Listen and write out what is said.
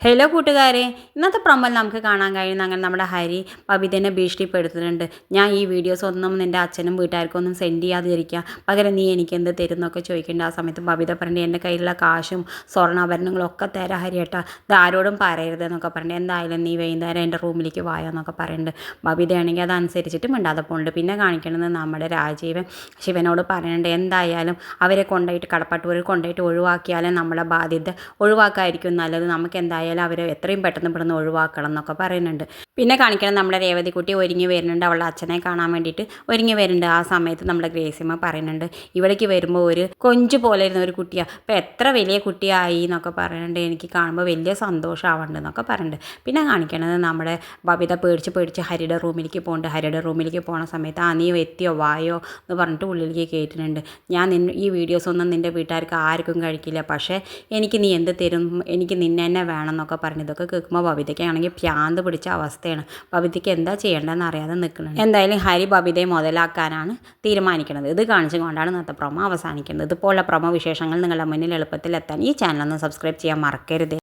Hello കൂട്ടുകാരെ, ഇന്നത്തെ പ്രൊമോയിൽ നമുക്ക് കാണാൻ കഴിയുന്ന അങ്ങനെ നമ്മുടെ ഹരി ബബിതേനെ ഭീഷണിപ്പെടുത്തുന്നുണ്ട്. ഞാൻ ഈ വീഡിയോസ് ഒന്നും നിൻ്റെ അച്ഛനും വീട്ടുകാർക്കൊന്നും സെൻഡ് ചെയ്യാതിരിക്കുക, പകരം നീ എനിക്ക് എന്ത് തരുന്നൊക്കെ ചോദിക്കേണ്ട. ആ സമയത്ത് ബബിത പറഞ്ഞു എൻ്റെ കയ്യിലുള്ള കാശും സ്വർണ്ണാഭരണങ്ങളും ഒക്കെ തരാം ഹരിയേട്ടാ, ഇത് ആരോടും പറയരുതെന്നൊക്കെ പറഞ്ഞു. എന്തായാലും നീ വൈകുന്നേരം എൻ്റെ റൂമിലേക്ക് വായോന്നൊക്കെ പറയുന്നുണ്ട്. ബബിതയാണെങ്കിൽ അതനുസരിച്ചിട്ട് മിണ്ടാതെ പോകുന്നുണ്ട്. പിന്നെ കാണിക്കുന്നത് നമ്മുടെ രാജീവൻ ശിവനോട് പറയുന്നുണ്ട് എന്തായാലും അവരെ കൊണ്ടുപോയിട്ട് കടപ്പാട്ടൂരിൽ കൊണ്ടുപോയിട്ട് ഒഴിവാക്കിയാലും നമ്മളെ ബാധ്യത ഒഴിവാക്കായിരിക്കും നല്ലത്, നമുക്ക് എന്തായാലും അവരെ എത്രയും പെട്ടെന്ന് ഇവിടുന്ന് ഒഴിവാക്കണം എന്നൊക്കെ പറയുന്നുണ്ട്. പിന്നെ കാണിക്കണം നമ്മുടെ രേവതിക്കുട്ടി ഒരുങ്ങി വരുന്നുണ്ട്, അവളുടെ അച്ഛനെ കാണാൻ വേണ്ടിയിട്ട് ഒരുങ്ങി വരുന്നുണ്ട്. ആ സമയത്ത് നമ്മുടെ ഗ്രേസിയമ്മ പറയുന്നുണ്ട് ഇവിടേക്ക് വരുമ്പോൾ ഒരു കൊഞ്ച് പോലെ ഇരുന്ന ഒരു കുട്ടിയാണ്, ഇപ്പോൾ എത്ര വലിയ കുട്ടിയായി എന്നൊക്കെ പറയുന്നുണ്ട്. എനിക്ക് കാണുമ്പോൾ വലിയ സന്തോഷമാവുന്നുണ്ട് എന്നൊക്കെ പറയുന്നുണ്ട്. പിന്നെ കാണിക്കണത് നമ്മുടെ ബബിത പേടിച്ച് ഹരിയുടെ റൂമിലേക്ക് പോകുന്നുണ്ട്. ഹരിയുടെ റൂമിലേക്ക് പോണ സമയത്ത് നീ എത്തിയോ വായോ എന്ന് പറഞ്ഞിട്ട് ഉള്ളിലേക്ക് കയറ്റുന്നുണ്ട്. ഞാൻ ഈ വീഡിയോസൊന്നും നിൻ്റെ വീട്ടുകാർക്ക് ആർക്കും കഴിക്കില്ല, പക്ഷേ എനിക്ക് നീ എന്ത് തരും, എനിക്ക് നിന്നെ തന്നെ വേണം എന്നൊക്കെ പറഞ്ഞു. ഇതൊക്കെ കേൾക്കുമ്പോൾ ബബിതയ്ക്കാണെങ്കിൽ ഭ്രാന്ത് പിടിച്ച അവസ്ഥയാണ്. ബബിതയ്ക്ക് എന്താ ചെയ്യേണ്ടതെന്ന് അറിയാതെ നിൽക്കുന്നത്. എന്തായാലും ഹരി ബബിതയെ മുതലാക്കാനാണ് തീരുമാനിക്കുന്നത്. ഇത് കാണിച്ചുകൊണ്ടാണ് ഇന്നത്തെ പ്രൊമോ അവസാനിക്കുന്നത്. ഇതുപോലുള്ള പ്രൊമോ വിശേഷങ്ങൾ നിങ്ങളുടെ മുന്നിൽ എളുപ്പത്തിൽ എത്താൻ ഈ ചാനൽ ഒന്ന് സബ്സ്ക്രൈബ് ചെയ്യാൻ മറക്കരുത്.